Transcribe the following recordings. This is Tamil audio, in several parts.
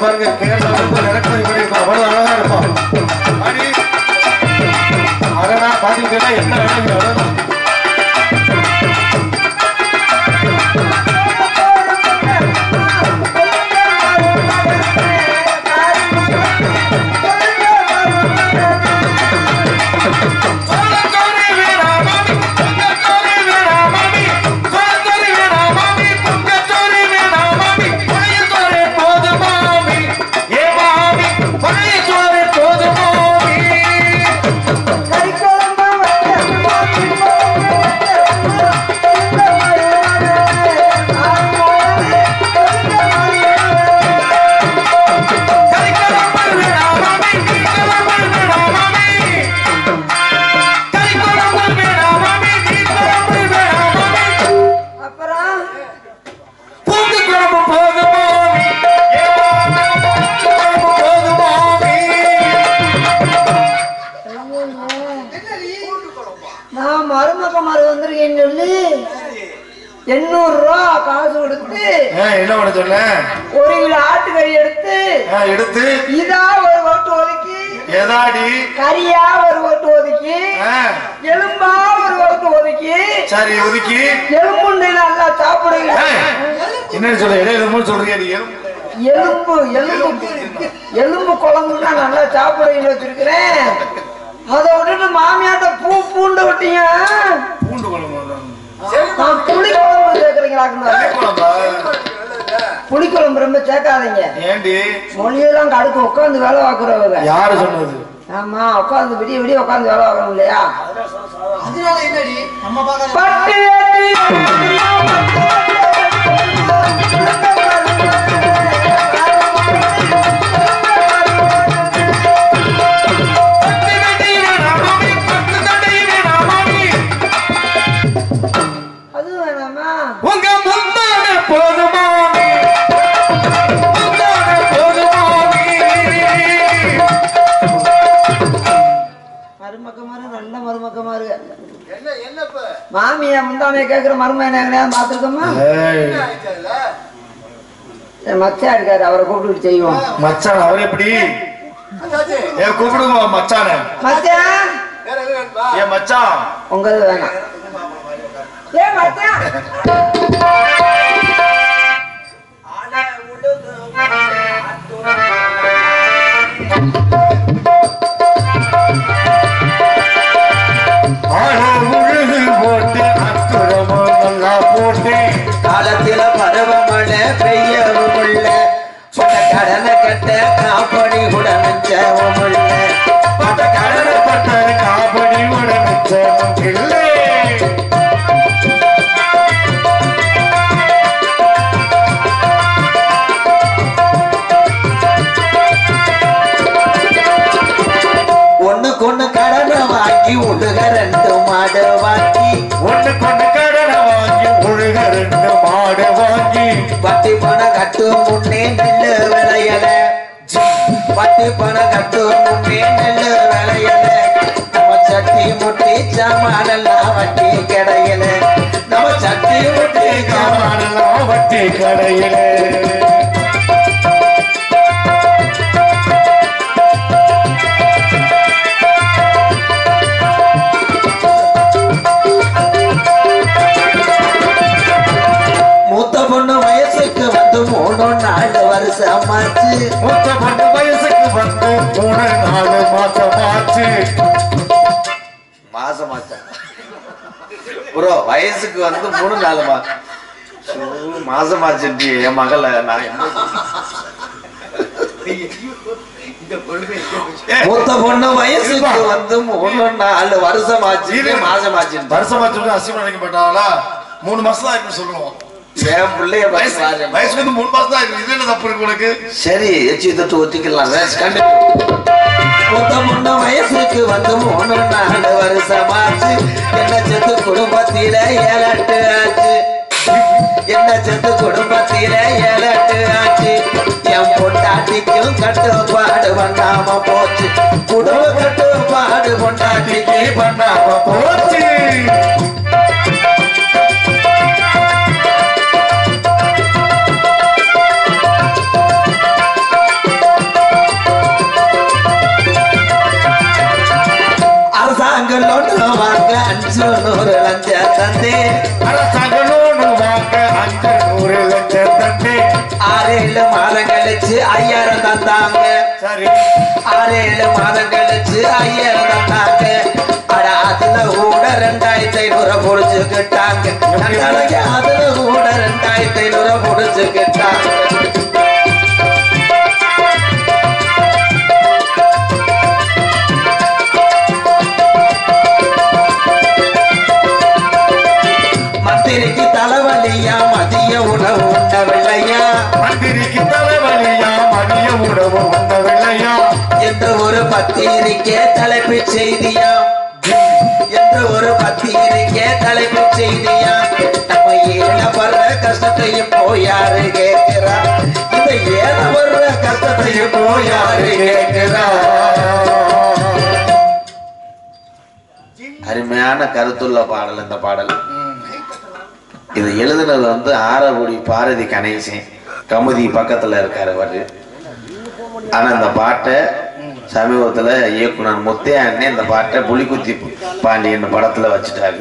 பாருங்க கேரளா இறக்குமதி பண்ணிருக்கோம். அவ்வளவு அழகா இருக்கும். அழகா பாத்தீங்கன்னா என்ன அழகா என்ன பண்ண சொன்ன? ஒரு கிலோ ஆட்டுக்கறி எடுத்து இதா ஒரு ஓட்டு ஒதுக்கி எதாடி கறியா ஒரு ஓட்டு ஒதுக்கி எலும்பா ஒரு ஓட்டு ஒதுக்கி சரி ஒதுக்கி எலும்புன்னு நல்லா சாப்பிடுங்க. என்னன்னு சொல்ல எலும்பு சொல்றீங்க? எலும்பு எலும்பு எலும்பு குழம்புன்னா நல்லா சாப்பிடுங்க வச்சிருக்கிறேன். அதை விட்டுட்டு மாமியாட்ட பூண்டு விட்டீங்க. பூண்டு குழம்பு புளி குழம்பு சேர்க்கறீங்களா? புளிக்குழம்பு ரொம்ப சேர்க்காதீங்க. ஏண்டி மொழியெல்லாம் கடுக்கு உட்காந்து வேலை பார்க்குறவங்க. யாரு சொன்னது? ஆமா உட்காந்து விடிய விடிய உட்காந்து வேலை பார்க்கணும் இல்லையா? அதனால என்னடி நம்ம பட்டு அது வேணாமா? உங்க முந்தான போதுமா மருமக்கமாரு நல்ல மருமக்கமாரு. மாமியா முந்தானைய கேக்குற மரும என்ன பாத்துருக்கோமா? மச்சான் இருக்காரு, அவரை கூப்பிட்டு செய்வோம். மச்சான் அவர் எப்படி கூப்பிடுங்க? மச்சான மச்சான் ஏன் மச்சான் உங்களது வேணாம். ஏ மச்சான் போட்டு அத்துரமோ நல்லா போட்டு காலத்தில பருவமழை பெய்யவும் உள்ள கடனை கட்ட காப்படி கூட மிச்சவும் உள்ள கடனை பட்ட காப்படி கூட மிச்சமும் இல்லை. ஒண்ணுக்கு கடனை வாங்கி உடுக ரெண்டு மாடு வாங்கி ஒண்ணுக்கு கடனை வாங்கி உழுக ரெண்டு மாடு வாங்கி பட்டி பணம் கட்டும் முன்னே நெல்லு விளையல பட்டி பணம் கட்டும் முன்னே நெல்லு விளையல நம்ம சட்டி முட்டி சாமானெல்லாம் வட்டி கிடையல நம்ம சட்டி முட்டி சாமானெல்லாம் வட்டி கடையில மூத்த பொண்ணு வயசுக்கு வந்து 3-4 வருஷமாச்சு. மூத்த பொண்ணு வயசுக்கு வந்து 3-4 மாசமாச்சு. மாசமாச்சா ப்ரோ? வயசுக்கு வந்து 3-4 மாசமாச்சு. என் மகள நான் மூத்த பொண்ணு வயசுக்கு வந்து 3-4 வருஷமாச்சு. மாசமாச்சு. வருஷமாச்சு அசிமா நினைக்க மாட்டாங்களா? 3 மாசம் தான் இருக்கு சொல்லுவோம். என் பிள்ளைய வயசுக்கு வந்து 3 மாசம் தான் இருக்கு. இது என்ன தப்பு இருக்கு உனக்கு? சரி எச்சி தட்டு ஒத்திக்கலாம். மூத்த பொண்ணு வயசுக்கு வந்து 3-4 வருஷமாச்சு. என்ன செத்து குடும்பத்தில 7-8 ஆச்சு. என்ன செத்து குடும்பத்தில 7-8 ஆச்சு. என் பொண்டாட்டிக்கும் கட்டுப்பாடு பண்ணாம போச்சு. குடும்ப கட்டுப்பாடு பொண்டாட்டிக்கு பண்ணாம போச்சு. 6-7 மாதம் கழிச்சு 5000 தந்தாங்க. சரி 6-7 மாதம் கழிச்சு 5000 தந்தாங்க. அட அதுல கூட 2500 புடிச்சுக்கிட்டாங்க. அதுல கூட 2500 புடிச்சுக்கிட்டாங்க. மந்திரிக்கு தலைவலியா மதிய உணவு உண்டவில்லையா? மந்திரிக்கு தலைவலியா மதிய உணவு உண்டவில்லையா? என்ற ஒரு பத்திரிக்கை தலைப்பு செய்தியா? என்ற ஒரு பத்திரிக்கை தலைப்பு செய்தியா? நம்ம ஏழ வர்ற கஷ்டத்தையும் போயாரு கேட்கிறா? இந்த ஏழ வர்ற கஷ்டத்தையும் போயாரு கேட்கிறா? அருமையான கருத்துள்ள பாடல் இந்த பாடல். இது எழுதுனது ஆரகுடி பாரதி கணேசன், கமுதி பக்கத்துல இருக்காரு அவரு. ஆனா இந்த பாட்டை சமீபத்துல இயக்குனர் முத்தையா அண்ணே இந்த பாட்டை புலிக்குத்தி பாண்டியன் படத்துல வச்சுட்டாரு.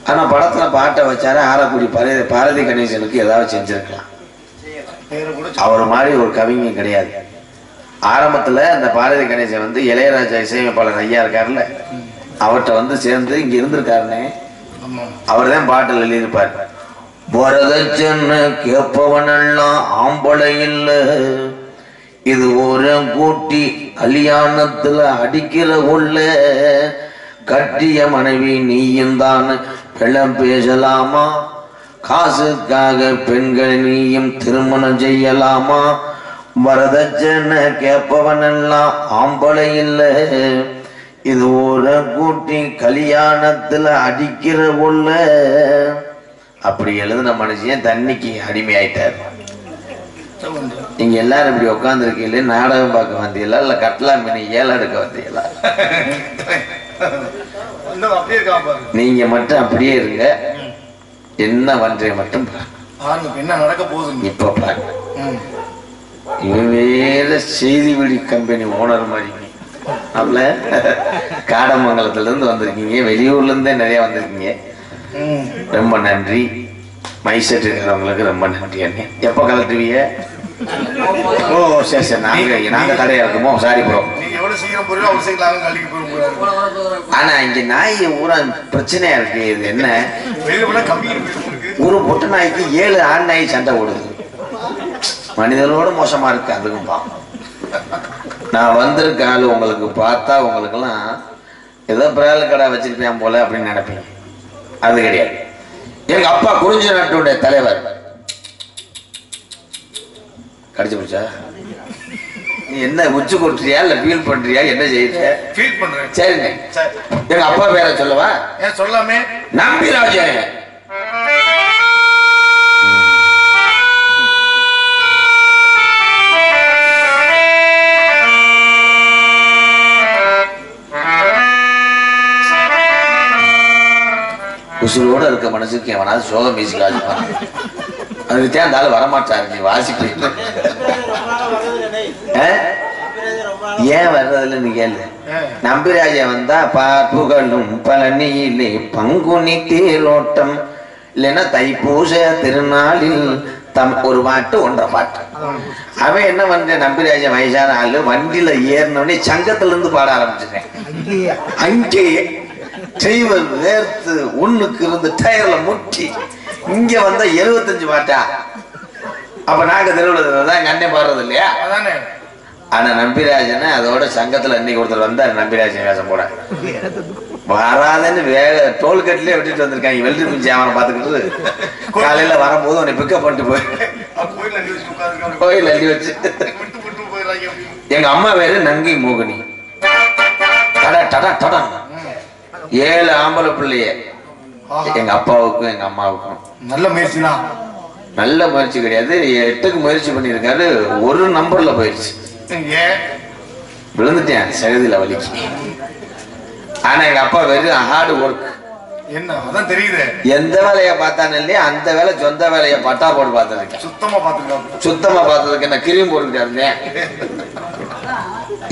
ஆனா படத்துல பாட்டை வச்சாரு ஆரக்குடி பாரதி கணேசனுக்கு ஏதாவது செஞ்சிருக்கலாம். அவர் மாதிரி ஒரு கவிஞன் கிடையாது. ஆரம்பத்துல இந்த பாரதி கணேசன் இளையராஜா இசையமைப்பாளர் ஐயா இருக்காருல்ல, அவர்கிட்ட சேர்ந்து இங்க இருந்திருக்காருன்னே. அவர் தான் பாட்டில் எழுதியிருப்பார். வரதட்சணை கேட்பவனெல்லாம் ஆம்பளை இல்ல, இது ஒரு கூட்டி கல்யாணத்துல அடிக்கிற உள்ள, கட்டிய மனைவி நீயும் தான் வெள்ளம் பேசலாமா, காசுக்காக பெண்கள் நீயும் திருமணம் செய்யலாமா, வரதட்சணை கேட்பவனெல்லாம் ஆம்பளை இல்ல, இது ஒரு கூட்டி கல்யாணத்துல அடிக்கிற உள்ள. அப்படி எழுதின மனுஷன் தண்ணிக்கு அடிமை ஆயிட்டார். நீங்க எல்லாரும் இப்படி உட்கார்ந்து இருக்கீங்களே, நாடகம் பார்க்க வந்தீங்களா இல்ல கட்லா மீன் ஏல எடுக்க வந்தீங்களா? நீங்க மட்டும் அப்படியே இருங்க, என்ன பண்றீங்க மட்டும் என்ன நடக்க போகுது இப்ப பாருங்க. இவன் வேற செய்தி வெளி கம்பெனி ஓனர் மாதிரி. அப்பல காடமங்கலத்துல இருந்து வந்திருக்கீங்க, வெளியூர்ல இருந்தே நிறைய வந்திருக்கீங்க. ரொம்ப நன்றி. மைசெட் இருக்கிறவங்களுக்கு ரொம்ப நன்றி. அண்ணே எப்ப கலட்டுவீங்க? ஓ சரி சரி, நாங்க கடையா இருக்குமோ? Sorry bro. ஆனா இங்க நாய் ஊரா பிரச்சனையா இருக்கு. இது என்ன, ஒரு பொட்டு நாய்க்கு 7 ஆண் நாய் சண்டை போடுது. மனிதனோட மோசமா இருக்கு. அதுக்கும் பாவம். நான் வந்திருக்க ஆளு உங்களுக்கு பார்த்தா உங்களுக்கெல்லாம் ஏதோ பிரால் கடை வச்சிருப்பேன் போல அப்படின்னு நினைப்பீங்க. அது கிடையாது. எங்க அப்பா குறிஞ்சி நாட்டுடைய தலைவர். கடிச்சு போச்சா? நீ என்ன உச்சி கொட்டுறியா இல்ல ஃபீல் பண்றியா? என்ன செய்யற? ஃபீல் பண்றேன். சரிங்க. எங்க அப்பா பேரை சொல்லவா? ஏன் சொல்லாமே? நம்பிராஜன். உசுரோட இருக்க மனசுக்கு எவனாவது சோகம் மியூசிக் வாசிப்பான். அதுக்கு தேர்ந்தாலும் வரமாட்டாரு. நீ வாசிப்பு ஏன் வர்றதுல நீ கேளு. நம்பிராஜ வந்தா பார்ப்புகளும் பழனியிலே பங்குனி தேரோட்டம், இல்லைன்னா தைப்பூச திருநாளில் ஒரு பாட்டு 1.5 பாட்டு. அவன் என்ன பண்ற, நம்பிராஜ வயசான ஆளு வண்டியில ஏறினோடனே சங்கத்துல இருந்து பாட ஆரம்பிச்சிட்டேன். அங்கேயே செய்வது வேர்த்து ஒண்ணுக்கு இருந்து டயர்ல முட்டி இங்க வந்தா 75 பாட்டா. அப்ப நாங்க திருவிழா எங்க அண்ணன் பாடுறது இல்லையா? ஆனா நம்பிராஜனை அதோட சங்கத்துல அன்னைக்கு ஒருத்தர் வந்தாரு. நம்பிராஜன் வேஷம் போட வராதுன்னு வேக டோல்கேட்லயே விட்டுட்டு வந்திருக்காங்க. வெள்ளி குஞ்சு அவனை பாத்துக்கிட்டு காலையில வரும்போது உன்னை பிக்கப் பண்ணிட்டு போய் கோயில் அள்ளி வச்சு. எங்க அம்மா பேரு நங்கை மோகினி. டடா 7 ஆம்பளை பிள்ளைய எங்க அப்பாவுக்கும் எங்க அம்மாவுக்கும். நல்ல முயற்சி தான். நல்ல முயற்சி கிடையாது, 8க்கு முயற்சி பண்ணிருக்காரு. ஒரு நம்பர்ல போயிடுச்சு. விழுந்துட்டேன் சகதியில வலிக்கு. ஆனா எங்க அப்பா வெறும் ஹார்டு ஒர்க். என்ன அதான் தெரியுது. எந்த வேலையை பார்த்தானு இல்லையா அந்த வேலை சொந்த வேலையை பட்டா போட்டு பார்த்துருக்கேன். சுத்தமா பார்த்ததுக்கு என்ன கிரீம் போட்டுக்கிட்டே இருந்தேன்.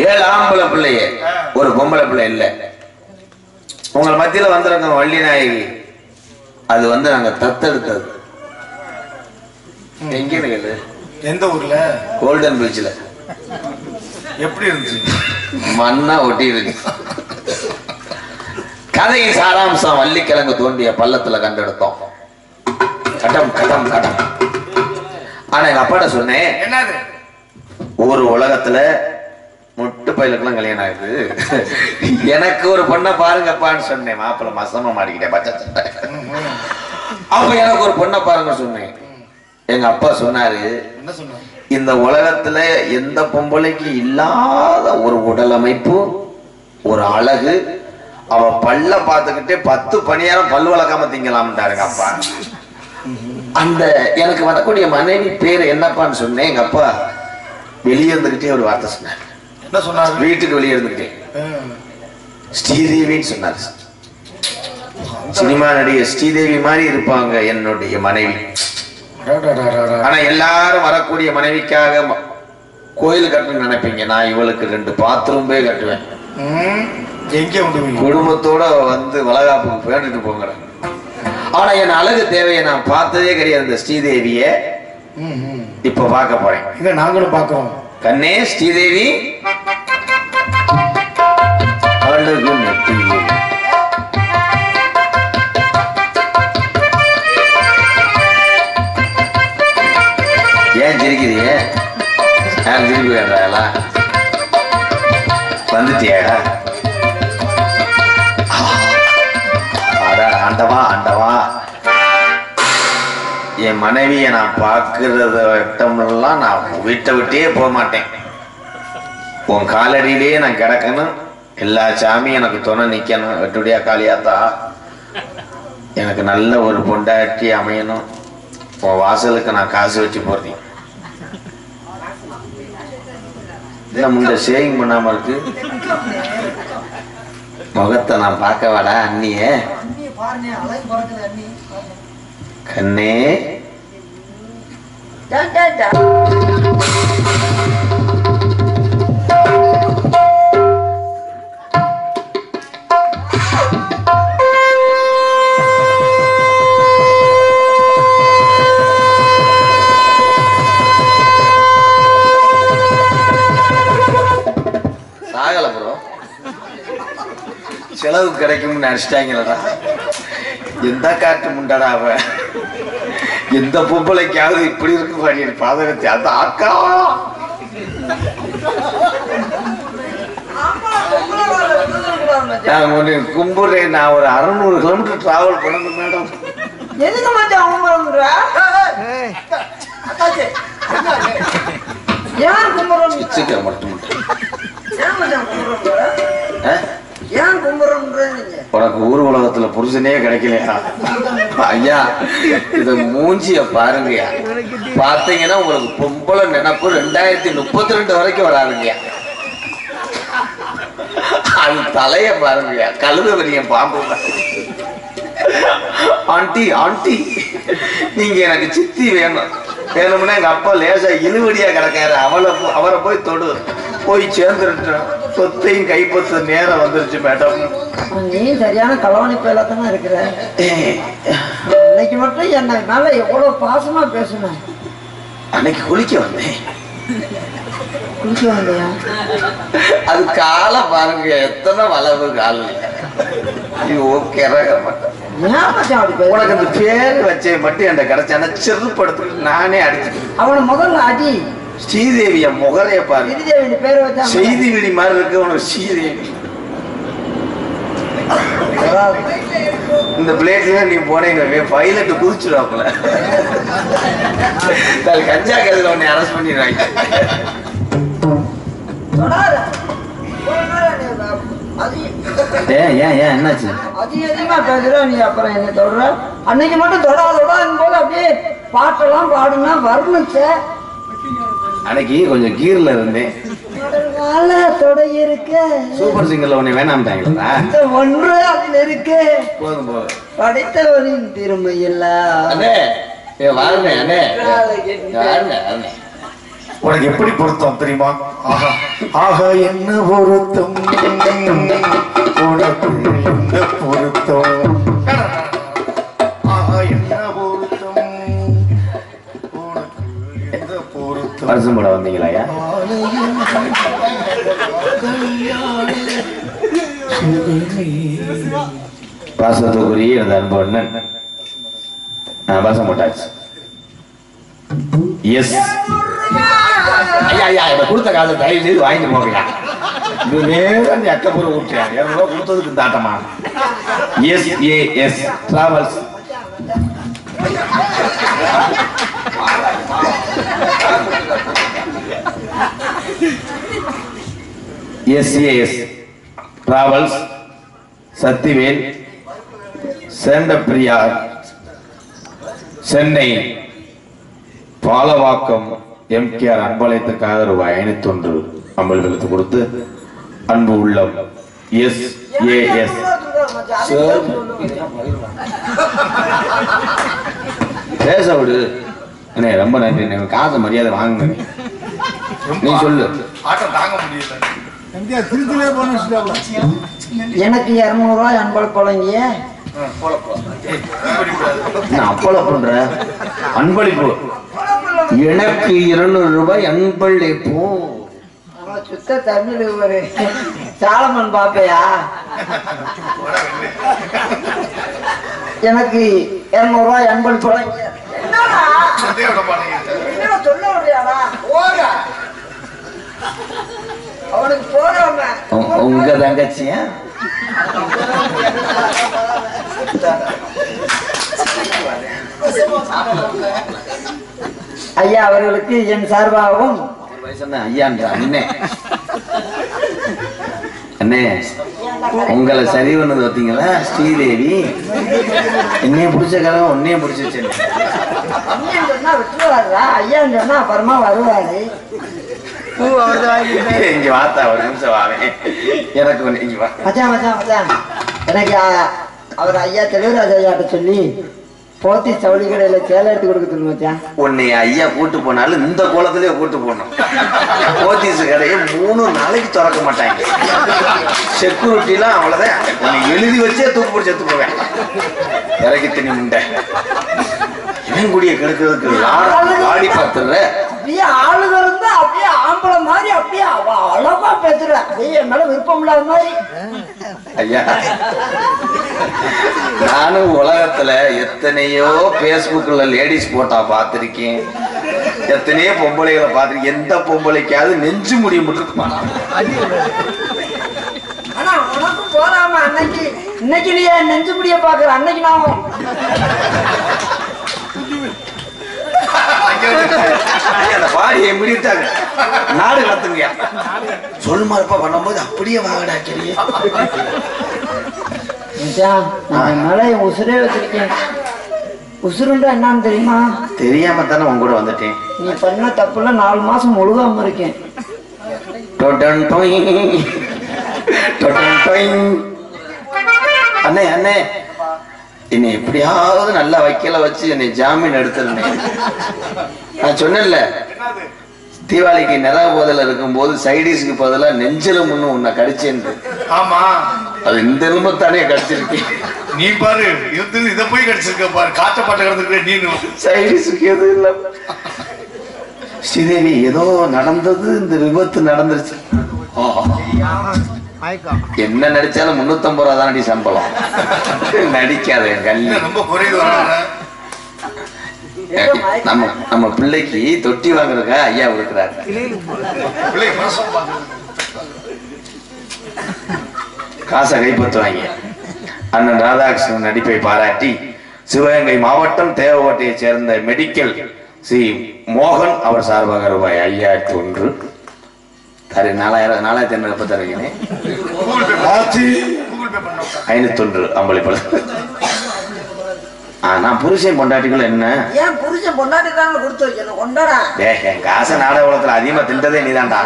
7 ஆம்பளை பிள்ளைய ஒரு பொம்பளை பிள்ளை இல்ல. உங்க மத்தியில வந்திருக்க வள்ளி நாயகி அது நாங்க தத்தெடுத்தது. எங்க கேளு. எந்த ஊர்ல? கோல்டன் பீச்ல. எப்படி இருந்துச்சு? மண்ணா ஒட்டி இருக்கு. கதையின் சாராம்சம் வள்ளிக்கிழங்கு தோண்டிய பள்ளத்துல கண்டெடுத்தோம். கட்டம் கட்டம் கட்டம். ஆனா எங்க அப்பாட்ட சொன்னேன், என்னது ஒரு உலகத்துல முட்டு பயிலுக்கெல்லாம் கல்யாணம் ஆகுது, எனக்கு ஒரு பொண்ணை பாருங்கப்பான்னு சொன்னேன். மாப்பிள்ள மசமா மாட்டிக்கிட்டேன் பச்சை சட்டை. அப்ப எனக்கு ஒரு பொண்ணை பாருங்க சொன்னேன். எங்க அப்பா சொன்னாரு, என்ன சொன்னாரு? இந்த உலகத்துல எந்த பொம்பளைக்கு இல்லாத ஒரு உடல் அமைப்பு, ஒரு அழகு, அவ பல்ல பார்த்துக்கிட்டே 10 பணியாரம் பல்லு வளர்க்காம திங்கலாம்ட்டாருங்க அப்பா. அந்த எனக்கு வரக்கூடிய மனைவி பேரு என்னப்பான்னு சொன்னேன். எங்க அப்பா வெளியே இருந்துகிட்டே ஒரு வார்த்தை சொன்னார். என்ன சொன்னாரு? வீட்டுக்கு வெளியே இருந்துகிட்டே ஸ்ரீதேவின்னு சொன்னார். சினிமா நடிகை ஸ்ரீதேவி மாதிரி இருப்பாங்க என்னுடைய மனைவி. ஆனா எல்லாரும் வரக்கூடிய மனைவிக்காக கோயில் கட்டணும்னு நினைப்பீங்க. நான் இவளுக்கு 2 பாத்ரூம்பே கட்டுவேன். எங்க குடும்பத்தோட வந்து வளகாப்புக்கு வேண்டிட்டு போங்க. ஆனா என் அழகு தேவையை நான் பார்த்ததே கிடையாது. இந்த ஸ்ரீதேவிய இப்ப பார்க்க போறேன். இங்க நாங்களும் பார்க்கிறோம். கண்ணே ஸ்ரீதேவி அழகு நெத்தியே. ஏன் சிரிக்கிறீங்க? யாரும் சிரிப்பு கேட்டாங்களா? வந்துட்டியாடா? ஆண்டவா ஆண்டவா, என் மனைவியை நான் பார்க்கறத வட்டமெல்லாம் நான் வீட்டை விட்டே போக மாட்டேன். உன் காலடியிலேயே நான் கிடக்கணும். எல்லா சாமியும் எனக்கு துணை நிக்கணும். வெட்டுடியா காளியாத்தா, எனக்கு நல்ல ஒரு பொண்டாட்டி அமையணும். உன் வாசலுக்கு நான் காசு வச்சு போறேன். முன்ன சேவிங் பண்ணாம இருக்கு. முகத்தை நான் பார்க்க வாடா அண்ணிய. கண்ணே சாகல ப்ரோ, செலவு கிடைக்கும்னு நினைச்சிட்டாங்களா? எந்த காட்டு முண்டாடா அவ? எந்த பொம்பளைக்காவது இப்படி இருக்கு பாடி பாதகத்தை அந்த ஆக்கா. நான் ஒண்ணு கும்பிடுறேன். நான் ஒரு 600 கிலோமீட்டர் டிராவல் பண்ணணும் மேடம். எதுக்கு மச்சான் ஏன் கும்பிடுறோம்? பிச்சுக்க மட்டும் ஏன் மச்சான் கும்பிடுறோம்? ஏன் கும்பிடுறோம்ன்றீங்க? உனக்கு ஊர் உலகத்துல புருஷனே கிடைக்கலையா ஐயா? இத மூஞ்சிய பாருங்கயா. பாத்தீங்கன்னா உங்களுக்கு பொம்பளை நினைப்பு 2032 வரைக்கும் வராதுங்கயா. அது தலைய பாருங்கயா, கழுத வரிய பாம்பு. ஆண்டி ஆண்டி, நீங்க எனக்கு சித்தி வேணும். வேணும்னா எங்க அப்பா லேசா இழுவடியா கிடக்காரு. அவரை போய் தொடு, போய் சேர்ந்துருட்டோம். சொத்தையும் கைப்பற்ற நேரம் வந்துருச்சு மேடம். நீ சரியான கலவாணி பேல தானே இருக்கிற. இன்னைக்கு மட்டும் என்ன மேல எவ்வளவு பாசமா பேசுனேன். அன்னைக்கு குளிக்க வந்தேன். குளிக்க வந்தியா? அது காலை பாருங்க, எத்தனை வளவு கால். ஓகே, உனக்கு அந்த பேர் வச்சே மட்டும் என் கிடைச்சான செருப்படுத்து நானே அடிச்சு. அவனை முதல்ல அடி. ஸ்ரீதேவிய முகரைய பாரு. ஸ்ரீதேவி பேர் வச்சா செய்தி விழி மாதிரி இருக்கு உனக்கு ஸ்ரீதேவி. இந்த பிளேட்ல நீ போனீங்க பைலட் குதிச்சுடுவாப்புல. கஞ்சா கேதுல உன்னை அரெஸ்ட் பண்ணிடுவாங்க. என்னாச்சு? அதிகமா பேசுற நீ, அப்புறம் என்ன தொடர? அன்னைக்கு மட்டும் தொடாதோடான்னு போது அப்படியே பாட்டெல்லாம் பாடுனா வரணுச்ச. அன்னைக்கு கொஞ்சம் கீர்ல இருந்தேன். சூப்பர் சிங்கர்ல உன்னை வேணாம்ட்டாங்களா? ஒன்று அதில் இருக்கு. போதும் போதும். படித்தவரின் திறமை எல்லாம். உனக்கு எப்படி பொருத்தம் தெரியுமா? ஆக என்ன பொருத்தம், உனக்கு என்ன பொருத்தம், ஆக என்ன பொருத்தம், உனக்கு வருஷம் போட வந்தீங்களாயா? பாசத்துக்குரிய எனது அன்பு அண்ணன் பாசம் போட்டாச்சு. எஸ் ஐயா ஐயா இதை கொடுத்த காசை தயவு செய்து வாங்கிட்டு போகையா. இது நேரம் அக்கப்பூர விட்டுறியா? 200 ரூபா கொடுத்ததுக்கு இந்த ஆட்டமா? S travels S travels Sathivel Senthapriya Chennai Palavakkam MKR அன்பாலயத்துக்காக ரூபாய் 501 அம்பல் வெளுத்து கொடுத்து அன்பு உள்ளம் SAS பேச விடு. ரொம்ப நன்றி. காசு மரியாதை வாங்க. நீ சொல்லு. ஆட்டம் தாங்க முடியல. எனக்கு 200 ரூபாய் அன்பல் போலங்க. அப்பளம் பண்ற அன்பளிப்பு எனக்கு 200 ரூபாய் அன்பளிப்பு. சுத்த தமிழ் ஒரு சாலமன் பாப்பையா? எனக்கு 200 ரூபாய் அன்பளிப்பு சொல்ல முடியாதா? அவனுக்கு போடாம உங்க தங்கச்சியா? ஐயா அவர்களுக்கு என் சார்பாகவும் அண்ணே அண்ணே உங்களை சரி பண்ணது பார்த்தீங்களா? ஸ்ரீதேவி என்னையும் பிடிச்ச கதை உன்னையும் பிடிச்சி வச்சு. சொன்னா விட்டுருவாருடா. ஐயா சொன்னா அப்புறமா வருவாரு. இங்க வாத்தா ஒரு நிமிஷம் வாவேன். எனக்கு ஒண்ணு இங்க வா. மச்சான் மச்சான் மச்சான் எனக்கு அவர் ஐயா தெளிவராஜ் ஐயாட்ட சொல்லி போத்தி சவுளி கடையில சேலை எடுத்து கொடுக்க சொல்லு மச்சான். உன்னை ஐயா கூட்டு போனாலும் இந்த கோலத்திலேயே கூட்டு போனோம். போத்தீஸ் கடையை 3 நாளைக்கு திறக்க மாட்டாங்க. செக்யூரிட்டிலாம் அவ்வளவுதான். உன்னை எழுதி வச்சே தூக்கு பிடிச்சி எடுத்து போவேன். இறக்கி திணி முண்டை இவன் கூடிய கெடுக்கிறதுக்கு ஆடி பார்த்துடுற. அப்படியே ஆளுக இருந்தா அப்படியே ஆம்பளை மாதிரி அப்படியே அழகா பேசுற. அப்படியே என் மேல விருப்பம் இல்லாத மாதிரி. ஐயா நானும் உலகத்துல எத்தனையோ பேஸ்புக்ல லேடிஸ் போட்டா பார்த்திருக்கேன். எத்தனையோ பொம்பளைகளை பார்த்திருக்கேன். எந்த பொம்பளைக்காவது நெஞ்சு முடிய முடியுமா? ஆனா உனக்கும் போறாம அன்னைக்கு இன்னைக்கு நீ நெஞ்சு முடிய பாக்குற. அன்னைக்கு நான் அந்த பாடியை முடிட்டாங்க. நாடு கத்துங்க சொல்லுமா இருப்பா பண்ணும்போது அப்படியே வாங்கடாக்கிறீங்க. மேல உசுரே வச்சிருக்கேன். உசுருண்டா என்னன்னு தெரியுமா? தெரியாம தானே உங்க கூட வந்துட்டேன். நீ பண்ண தப்புல 4 மாசம் முழுகாம இருக்கேன். அண்ணே அண்ணே என்னை எப்படியாவது நல்லா வைக்கல வச்சு என்னை ஜாமீன் எடுத்துருந்தேன். நான் சொன்னேன்ல தீபாவளிக்கு நிறா போதல இருக்கும் போது சைடிஸ்க்கு பதிலா நெஞ்சில முன்னு உன்னை கடிச்சேன். ஆமா அது இந்த நிமிடத்தானே கடிச்சிருக்கேன். நீ பாரு இதை போய் கடிச்சிருக்க பாரு. காற்ற பாட்டு கிடந்துருக்க நீ சைடிஸ்க்கு எதுவும் இல்லை. ஸ்ரீதேவி ஏதோ நடந்தது. இந்த விபத்து நடந்துருச்சு. என்ன நடிச்சாலும் 350 ரூபா தானடி சம்பளம். நடிக்காத கல்வி ரொம்ப குறைவு. நம்ம நம்ம பிள்ளைக்கு தொட்டி வாங்குறதுக்கா ஐயா இருக்கிறாரு. காசை கைப்பற்றுவாங்க. அண்ணன் ராதாகிருஷ்ணன் நடிப்பை பாராட்டி சிவகங்கை மாவட்டம் தேவகோட்டையை சேர்ந்த மெடிக்கல் ஸ்ரீ மோகன் அவர் சார்பாக ரூபாய் 5001 தரு. 4000 எப்ப தருகிறேன்? 501 அம்பளிப்பழம். நான் புருஷன் பொண்டாட்டிகள் என்ன ஏன் புருஷன் பொண்டாட்டி தான் கொடுத்து வைக்கணும். கொண்டாடா என் காசை நாடக உலகத்துல அதிகமா தின்றதே நீதான்டா.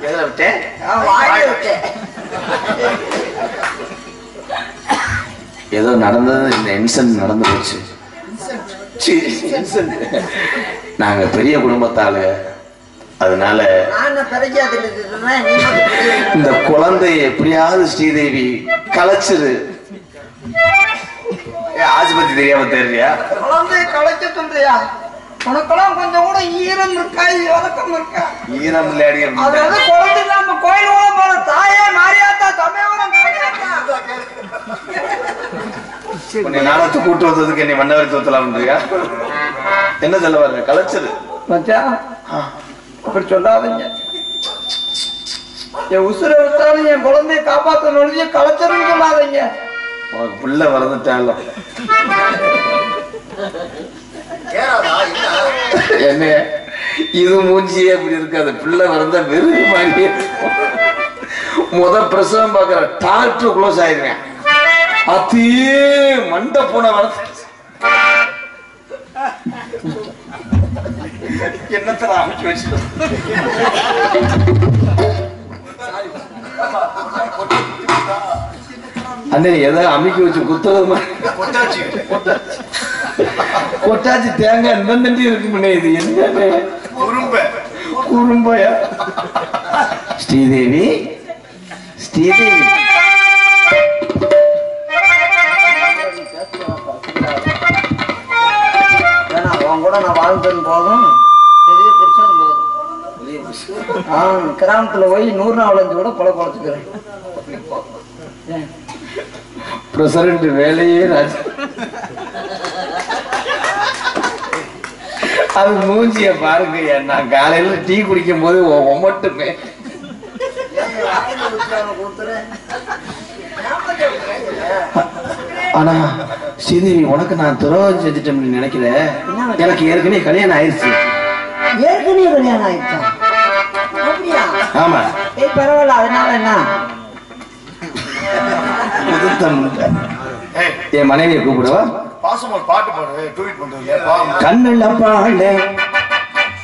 எதுல விட்டேன்? ஏதோ நடந்தது. இந்த இன்சிடென்ட் நடந்து போச்சு. நாங்க பெரிய குடும்பத்தால அதனால இந்த குழந்தைய எப்படியாவது ஸ்ரீதேவி கலைச்சிரு. ஆஸ்பத்திரி தெரியாம தெரியா? குழந்தைய கலைக்க சொல்றியா? உனக்கெல்லாம் கொஞ்சம் கூட ஈரம் இருக்கா இறக்கம் இருக்கா? ஈரம் விளையாடி அதாவது குழந்தை இல்லாம கோயில் கூட போற தாயே மாரியாத்தா தமிழ் உன்னை நாடகத்தை கூட்டு வந்ததுக்கு என்னை மன்னவரி தோத்தலாம்ன்றியா? என்ன சொல்ல வர்ற? கலைச்சது மச்சான் அப்படி சொல்லாதீங்க. என் உசுரை விட்டாலும் என் குழந்தைய காப்பாற்றணும் கலைச்சருன்னு சொல்லாதீங்க. உனக்கு பிள்ளை வரந்துட்டால என்ன இது மூஞ்சியே அப்படி இருக்காது. பிள்ளை வரந்தா வெறும் மாதிரியே பிரசவம் பாக்குற டாக்டர் க்ளோஸ் ஆயிருவேன். அதே மண்ட போன வர என்னத்தை அமைச்சு வச்சு அண்ணே ஏதாவது அமைக்க வச்சு குத்தகமா கொட்டாச்சி தேங்காய் இந்த இருக்குமே. இது என்ன குறும்பையா? ஸ்ரீதேவி ஸ்ரீதேவி அவன் கூட நான் வாழ்ந்தது போதும் பெரிய புடிச்சது போதும். கிராமத்துல போய் 100 நாள் கூட கொலை குறைச்சுக்கிறேன். பிரசிடண்ட் வேலையே ராஜா. அது மூஞ்சிய பாருங்க. நான் காலையில டீ குடிக்கும் போது ஒமட்டுமே. ஆனா ஸ்ரீதேவி உனக்கு நான் துரோகம் செஞ்சுட்டேன்னு நினைக்கல. எனக்கு ஏற்கனவே கல்யாணம் ஆயிடுச்சு. ஏற்கனவே கல்யாணம் ஆயிடுச்சா? அப்படியா? ஆமா. பரவாயில்ல. அதனால என்ன? என் மனைவியை கூப்பிடுவா. பாட்டு பாடு. கண்ணுல பாடு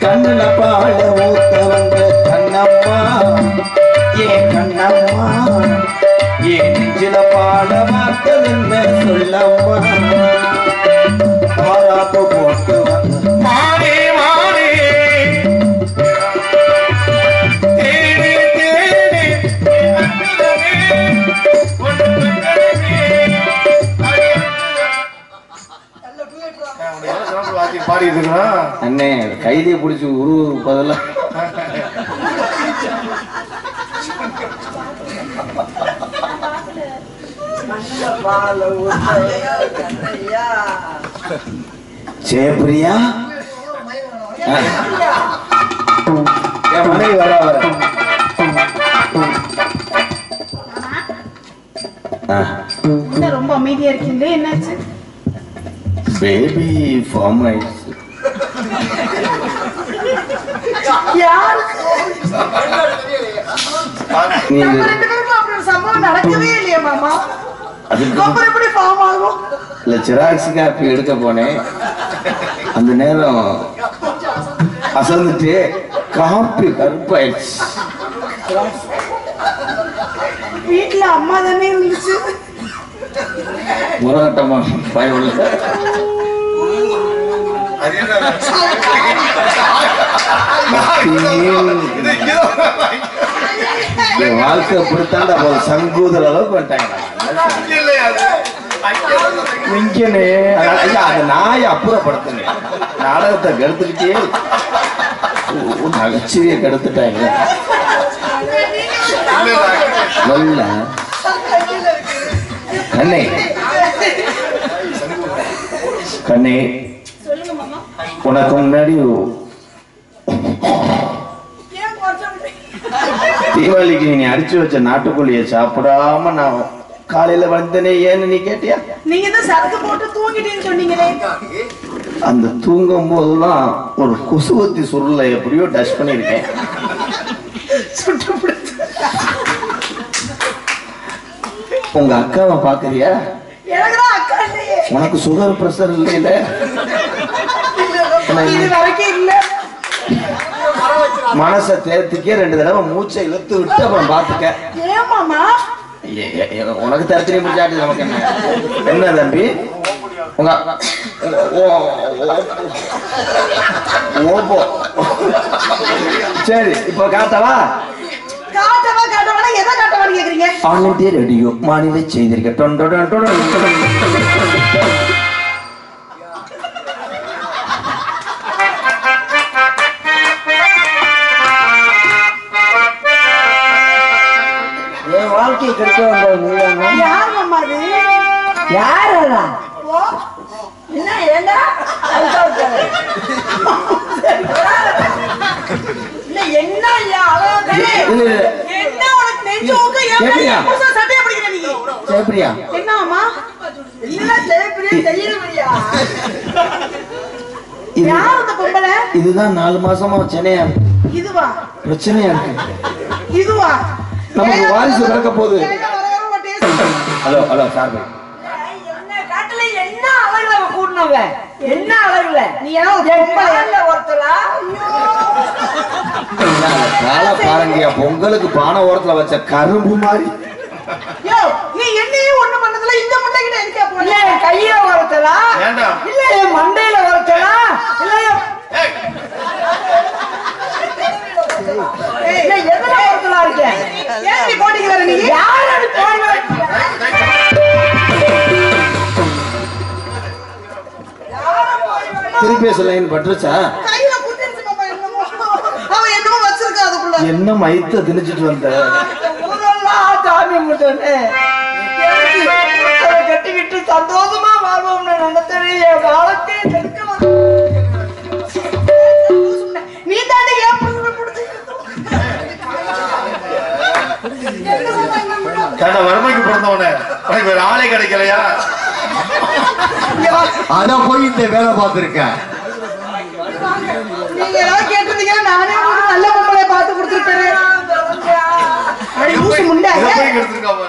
கண்ணுல பாடு ஊத்தவங்க கண்ணம்மா ஏன் கண்ணம்மா ஏன் நெஞ்சில பாட மாட்டதுன்னு சொல்லம்மா. பாராப்பு போட்டு மாறே மாறே தேடி தேடி அண்ணே கைதியை பிடிச்சி உருவு பதில ஜெயபிரியா என் மனைவி வர வர ரொம்ப அமைதியா இருக்கீங்க. என்னாச்சு? பேபி ஃபார்ம் ஆயிடுச்சு. சம்பவம் நடக்கவே இல்லையா மாமா? எப்படி ஃபார்ம் ஆகும்? இல்ல ஜெராக்ஸ் காப்பி எடுக்க போனேன். அந்த நேரம் அசந்துட்டு காப்பி கருப்பாயிடுச்சு. வீட்டுல அம்மா தானே இருந்துச்சு. முரகட்டமா பயவுள்ள வாழ்க்கை பொறுத்தாண்டா போதும் சங்கூதல் அளவுக்கு வந்துட்டாங்க. அந்த நாயை அப்புறப்படுத்துங்க. நாடகத்தை கெடுத்துக்கிட்டே நகைச்சுவையை கெடுத்துட்டாங்க. கண்ணே கண்ணே உனக்கு முன்னாடி தீபாவளிக்கு நீ அடிச்சு வச்ச நாட்டுக்கோழியை சாப்பிடாம நான் காலையில வந்தனே ஏன்னு நீ கேட்டியா? நீங்க தான் சரக்கு போட்டு தூங்கிட்டேன்னு சொன்னீங்களே. அந்த தூங்கும் போதெல்லாம் ஒரு குசுவத்தி சுருளை எப்படியோ டச் பண்ணிருக்கேன். உங்க அக்காவை பாக்குறியா? உனக்கு சுகர் பிரஷர் இல்ல? மனசை தேர்த்திக்கே 2 தடவை மூச்சை இழுத்து விட்டு அப்புறம் பாத்துக்க. உனக்கு தரத்தினி முடிச்சாட்டு நமக்கு என்ன தம்பி? உங்க ஓப்போ சரி இப்ப காட்டவா? ரேடியோ மாநில செய்திருக்க கெடுக்க வந்தது நீ யார் மாமா அது? யாரா ஓ, என்ன ஏண்டா இல்ல என்ன ஐயா அழகா என்ன உனக்கு நெஞ்சு ஊக்க எப்படியா? ஏன் புதுசா சட்டையை பிடிக்கிற நீ? ஜெயப்பிரியா என்ன மாமா? இல்ல ஜெயப்பிரியா செய்யறியா யார் அந்த பொம்பளை? இதுதான் 4 மாசமா சென்னையா இதுவா? பிரச்சனையா இருக்கு. இதுவா? நமக்கு வாரிசு பிறக்க போகுது. ஏன் வர வர மாட்டேன்? ஹலோ ஹலோ சார் என்ன காட்டுல என்ன அழகுல கூட்டினவ என்ன அழகுல நீ ஏன் ஒரு பொம்பளை? ஒருத்தலா காலை பாருங்கயா, பொங்கலுக்கு பானை ஓரத்துல வச்ச கரும்பு மாதிரி. யோ, நீ என்னையே ஒண்ணு பண்ணதுல இந்த முண்டை கிட்ட எதுக்கா போன? இல்ல என் கையில ஒருத்தலா வேண்டாம். இல்ல என் மண்டையில ஒருத்தலா இல்ல இல்ல எதுல ஒருத்தலா இருக்கேன் ஏன் நீ போட்டிக்கிற நீ? யார் அது போடுவா திருப்பேச லைன் பட்டுருச்சா? கையில குத்திருச்சு மாமா என்னமோ. அவன் என்னமோ வச்சிருக்கா அதுக்குள்ள. என்ன மயத்த திணிச்சிட்டு வந்த? ஊரெல்லாம் சாமி கும்பிட்டோன்னே அதை கட்டிக்கிட்டு சந்தோஷமா வாழ்வோம்னு நினைச்சது என் வாழ்க்கை கெடுக்க வந்து நீ தாண்டி ஏன் புடிச்சு புடிச்சு கேட்டா வறுமைக்கு பிறந்தவனே உனக்கு வேற ஆளே கிடைக்கலையா? அத போய் இந்த வேலை பார்த்திருக்கேன். நீங்க ஏதாவது கேட்டிருந்தீங்கன்னா நானே உங்களுக்கு நல்ல பொம்பளைய பார்த்து கொடுத்துருப்பேன். அடி ஊசு முண்டை. இதை போய் கெடுத்திருக்காம.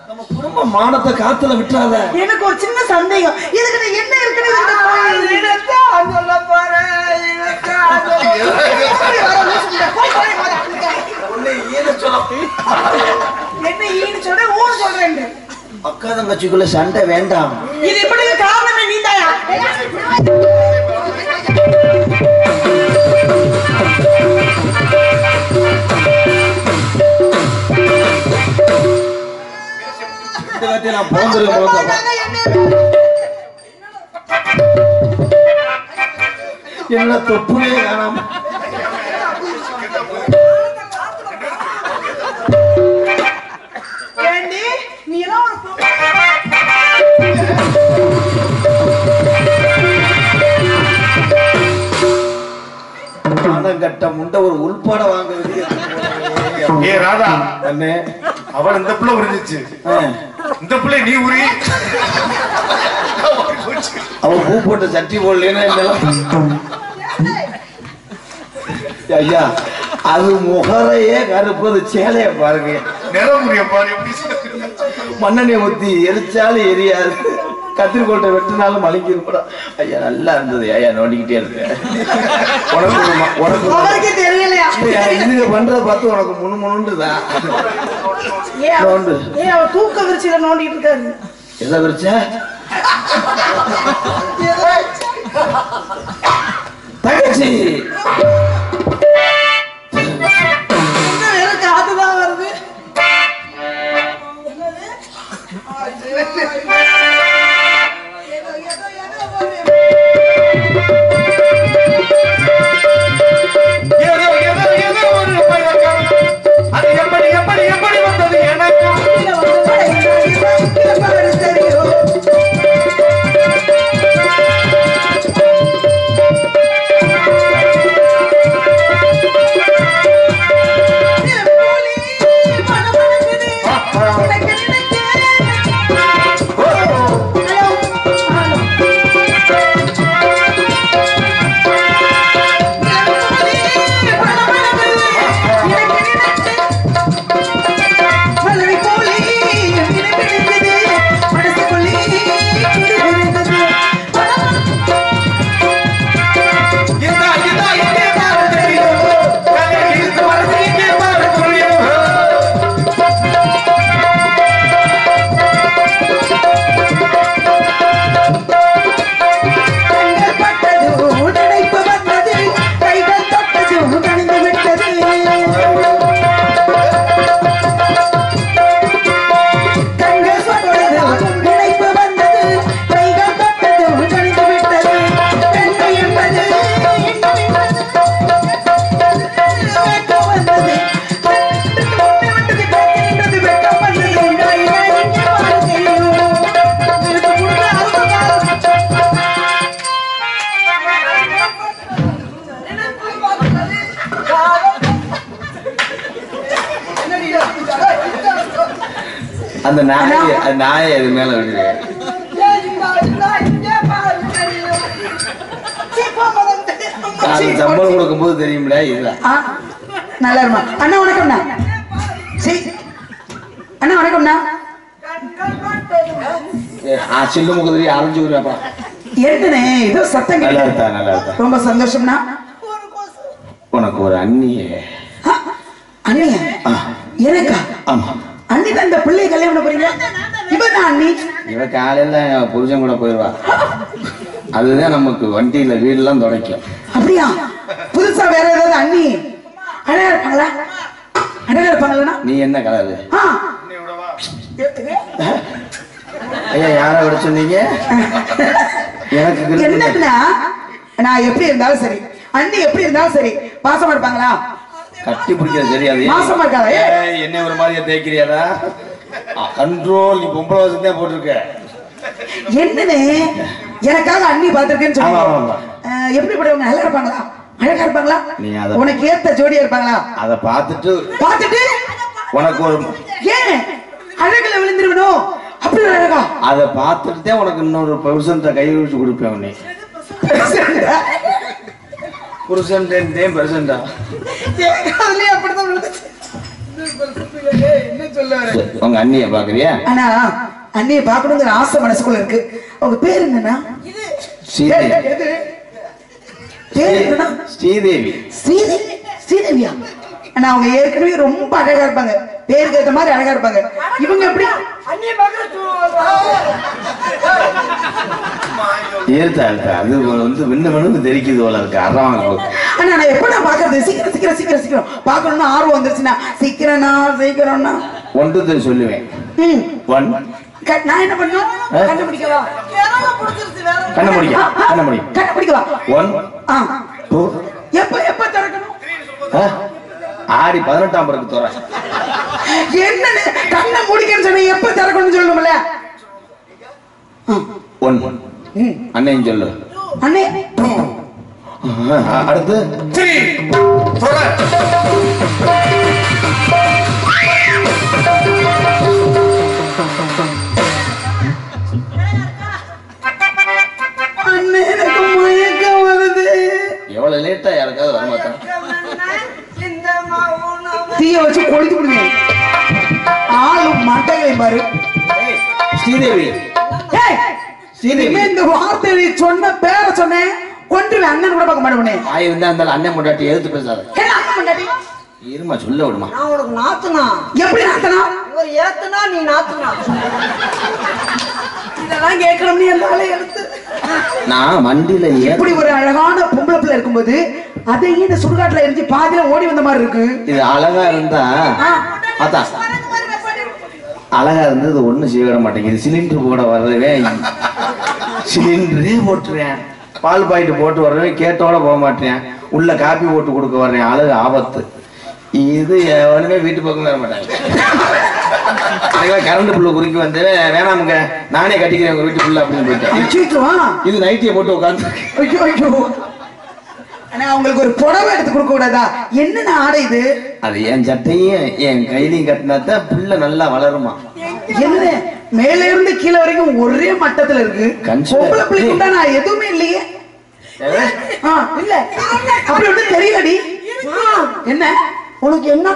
நம்ம குடும்ப மானத்தை காத்துல விட்டுறாத. எனக்கு ஒரு சின்ன சந்தேகம். இதுக்கு என்ன இருக்குன்னு இதுக்கு போய் இதைத்தான் சொல்ல போறேன் இதைத்தான் சொல்ல எப்படி வர ஊசு முண்டை? போய் போய் மாத்திக்க. என்ன ஈன்னு சொல்றேன் ஊன்னு சொல்றேன். அக்கா தங்கச்சிக்குள்ள சண்டை வேண்டாம். இது எப்படி காரணமே நீதாயா? இந்த வாட்டி நான் போந்துருவேன். என்ன தொப்புனே காணாம. ஏண்டி நீ எல்லாம் ஒரு பணம் கட்ட முண்டை ஒரு உள்பாட வாங்க ஏ ராதா, அண்ணே. அவன் இந்த பிள்ளை உறிஞ்சிச்சு, இந்த பிள்ளை நீ உரி. அவன் பூ போட்டு சட்டி போடலன்னா என்னெல்லாம் ஐயா, அது முகரையே கருப்பது சேலைய பாருங்க. நிறம் உரிய பாரு எப்படி மண்ணெண்ணெய் ஊத்தி எரிச்சாலும் எரியாது, கத்திரிக்கோட்டை வெட்டினாலும் மலிங்கிருப்பா. ஐயா நல்லா இருந்தது. ஐயா நோண்டிக்கிட்டே இருக்கேன். உனக்கு அவருக்கே தெரியலையா? இதுங்க பண்றத பார்த்து உனக்கு முணுமுணுண்டுதான். ஏன் அவர் தூக்க விரிச்சில நோண்டிட்டு இருக்காரு? எதை விரிச்ச? தங்கச்சி வெறும் காத்துதான் வருது. ஏதோ ஏதோ ஏதோ ஒரு பழக்கம், அது எப்படி எப்படி எப்படி வந்தது எனக்கு தெரியும். அந்த நாயை அது மேல விடுவேன். சம்பளம் கொடுக்கும் போது தெரியும்ல இதுதான். நல்லா இருமா. அண்ணா வணக்கம்ண்ணா. சரி அண்ணா வணக்கம்ண்ணா. சில்லு முகதிரி ஆரம்பிச்சுக்கிறப்பா. ஏற்கனே ஏதோ சத்தம் நல்லா இருக்கா? நல்லா இருக்கா? ரொம்ப சந்தோஷம்ண்ணா. உனக்கு ஒரு அண்ணியே. அண்ணியா? எனக்கா? ஆமா. அண்ணி தான் இந்த பிள்ளையை கல்யாணம் போறீங்க. இவன் அண்ணி. இவ காலையில புருஷன் கூட போயிடுவா. அதுதான் நமக்கு வண்டியில வீடெல்லாம் துடைக்கும். அப்படியா? புதுசா வேற ஏதாவது அண்ணி அழகா இருப்பாங்களா? அழகா இருப்பாங்களா? நீ என்ன கலரு? ஐயா யாரை விட சொன்னீங்க? எனக்கு என்னன்னா நான் எப்படி இருந்தாலும் சரி, அண்ணி எப்படி இருந்தாலும் சரி, பாசமா இருப்பாங்களா? கட்டி பிடிக்கிறது தெரியாது. மாசமா இருக்காதா? என்ன ஒரு மாதிரியா தேய்க்கிறியாடா? கண்ட்ரோல். நீ பொம்பளை வசதி தான் போட்டிருக்க. என்னன்னு எனக்காக அண்ணி பாத்திருக்கேன்னு சொல்லுங்க. எப்படிப்பட்டவங்க? நல்லா இருப்பாங்களா? அழகா இருப்பாங்களா? உனக்கு ஏத்த ஜோடியா இருப்பாங்களா? அத பார்த்துட்டு உனக்கு ஒரு ஏன் அழகுல விழுந்துருவனும் அப்படி அழகா? அத பார்த்துட்டு உனக்கு இன்னொரு பெர்சன்ட்ட கை வச்சு கொடுப்பேன். உன்னை புருஷன் பெர்சன்டா உங்க அண்ணிய பாக்குறியா? ஆனா அண்ணிய பாக்கணுங்கிற ஆசை மனசுக்குள்ள இருக்கு. உங்க பேர் என்னன்னா? ஸ்ரீதேவி. ஸ்ரீதேவியா? ஆனா அவங்க ஏற்கனவே ரொம்ப அழகா இருப்பாங்க. பேருக்கு ஏற்ற மாதிரி அழகா இருப்பாங்க. இவங்க எப்படி? அது வந்து விண்ணு தெரிக்குது போல இருக்கு. அறம். ஆனா நான் எப்ப நான் பாக்குறது சீக்கிரம் சீக்கிரம் சீக்கிரம் சீக்கிரம் பாக்கணும்னு ஆர்வம் வந்துருச்சுன்னா சீக்கிரம்னா ஒன்று சொல்லுவேன். நான் என்ன பண்ணுவேன்? கண்டுபிடிக்கவா? கண்டுபிடிக்கவா? எப்ப திறக்கணும்? ஆடி 18ஆம் பிறகு தோற. என்னன்னு கண்ணை முடிக்கன்னு சொன்ன எப்ப திறக்கணும்னு சொல்லணும்ல? அண்ணன் சொல்லு. அண்ணே அடுத்து அண்ணே எனக்கு மயக்கம் வருது. எவ்வளவு லேட்டா யாருக்காவது வரமாட்டான். தீய வச்சு கொளுத்து விடுங்க. ஆளும் மட்டைகளை பாரு. ஸ்ரீதேவி இந்த வார்த்தை சொன்ன பேரை சொன்னேன். கொண்டு அண்ணன் கூட பார்க்க மாட்டேன். ஆய் வந்தா இருந்தாலும் அண்ணன் முன்னாடி எதிர்த்து பேசாத. இருமா சொல்ல விடுமா. நான் உனக்கு நாத்துனா. எப்படி நாத்தனா? இவர் ஏத்துனா நீ நாத்துனா. இதெல்லாம் கேட்கணும். நீ எல்லாரும் எடுத்து நான் வண்டியில எப்படி ஒரு அழகான பொம்பளை பிள்ளை இருக்கும்போது அதையும் இந்த சுடுகாட்டுல எரிஞ்சு பாதியில ஓடி வந்த மாதிரி இருக்கு. இது அழகா இருந்தா அதான் அழகா இருந்தது ஒண்ணு செய்ய மாட்டேங்குது. சிலிண்டர் போட வர்றவே சிலிண்டரே போட்டுறேன். பால் பாயிட்டு போட்டு வர்றேன். கேட்டோட போக மாட்டேன். உள்ள காப்பி போட்டு கொடுக்க வர்றேன். அழகு ஆபத்து. இது எவனுமே வீட்டு பக்கம் வர மாட்டாங்க. கரண்ட் புள்ள குறிக்கி வந்து வேணாமுங்க நானே கட்டிக்கிறேன் உங்க வீட்டு புள்ள அப்படின்னு போயிட்டேன். இது நைட்டியை போட்டு உட்காந்து அவங்களுக்கு ஒரு புடவை எடுத்து கொடுக்க கூடாதா? என்ன ஆடை இது? அது என் சட்டையும் என் கையிலையும் கட்டினாத்தான் புள்ள நல்லா வளருமா. என்ன மேல இருந்து கீழே வரைக்கும் ஒரே மட்டத்துல இருக்கு. பொம்பளை பிள்ளைக்கு நான் எதுவுமே இல்லையே. இல்ல அப்படி ஒண்ணு தெரியலடி. என்ன உனக்கு என்ன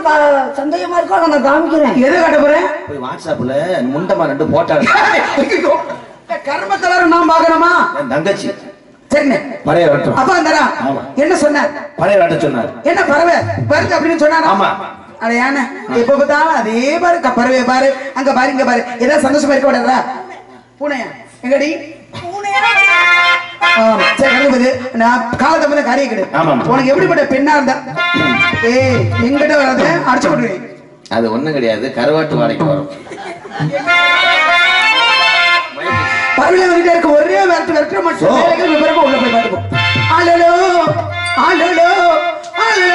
சந்தேகமா இருக்கோ அதை நான் காமிக்கிறேன். எதை காட்ட போறேன்? போய் வாட்ஸ்அப்ல முண்டமா 2 போட்டாங்க. கர்ம கலர் நான் பாக்கணுமா? தங்கச்சி சரிங்க பறைய வெட்டும். அப்ப அந்தரா என்ன சொன்னார்? பறைய வெட்ட சொன்னார். என்ன பறவை வருது அப்படின்னு சொன்னார். ஆமா. அட யானை எப்ப பார்த்தாலும் அதே பாரு. பறவை பாரு, அங்க பாரு, இங்க பாரு. ஏதாவது சந்தோஷமா இருக்க கூடாதா? பூனையா எங்கடி? நான் காலத்தை வந்து காரிய கிடையாது. உனக்கு எப்படிப்பட்ட பெண்ணா இருந்தா எங்கிட்ட வராது அடிச்சு போட்டுருவேன். அது ஒண்ணும் கிடையாது. கருவாட்டு வாடகைக்கு வரும். பறவையில வந்துட்டே இருக்க ஒரே விரட்ட மட்டும் பிறகு உள்ள போய் பார்ப்போம். ஆளோ ஆளோ ஆளோ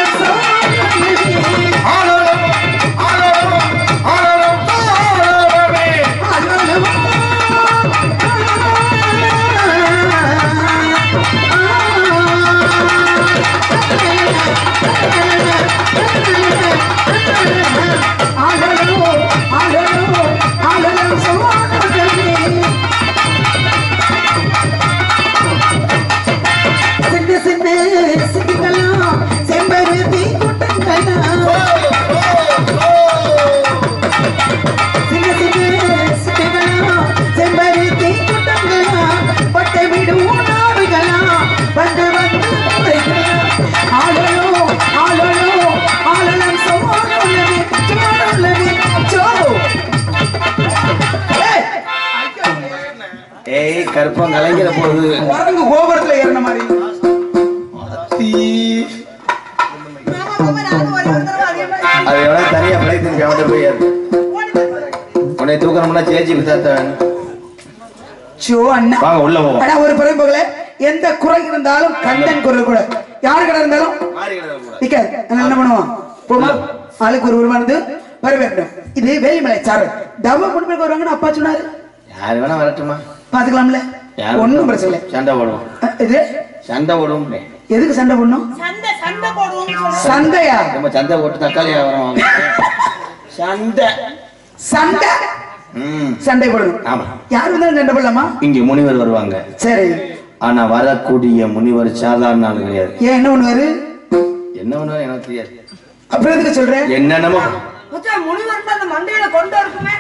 கற்பம் கலைஞர போகுது. குரங்கு கோபுரத்துல ஏறின மாதிரி. அது எவ்வளவு தனியா பிழைத்து அவன்கிட்ட போய் உன்னை தூக்கணும்னா சேச்சி விசாத்த சோ அண்ணா வாங்க உள்ள போவோம். ஆனா ஒரு பிறம்புகளே எந்த குறை இருந்தாலும் கந்தன் குரல் கூட யாரு கடை இருந்தாலும் நிக்காது. என்ன பண்ணுவோம் போமா ஆளுக்கு ஒரு உருவானது வரவேற்கணும். இது வேலிமலை சாரு டபுள் குடும்பம் வருவாங்கன்னு அப்பா சொன்னாரு. யாரு வேணா வரட்டுமா பாத்துக்கலாம்ல ஒண்ணும் பிரச்சனை இல்லை. சண்டை போடுவோம். இது சண்டை போடுவோம். எதுக்கு சண்டை போடணும்? சண்டையா? நம்ம சண்டை போட்டு தக்காளி வியாபாரம் சண்டை சண்டை சண்டை போடணும். ஆமா யாரு வந்தாலும் சண்டை போடலாமா? இங்க முனிவர் வருவாங்க. சரி. ஆனா வரக்கூடிய முனிவர் சாதாரண ஆள் கிடையாது. ஏன் என்ன பண்ணுவாரு? என்ன பண்ணுவாரு எனக்கு தெரியாது. அப்புறம் எதுக்கு சொல்றேன்? என்னென்னமோ முனிவர் அந்த மண்டையில கொண்டு இருக்குமே.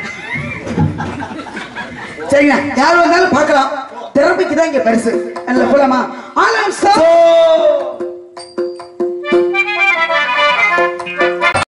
சரிங்க யாரு வந்தாலும் பார்க்கலாம். திறமைக்கு தான் இங்க பரிசு. அல்ல போலாமா? ஆலம்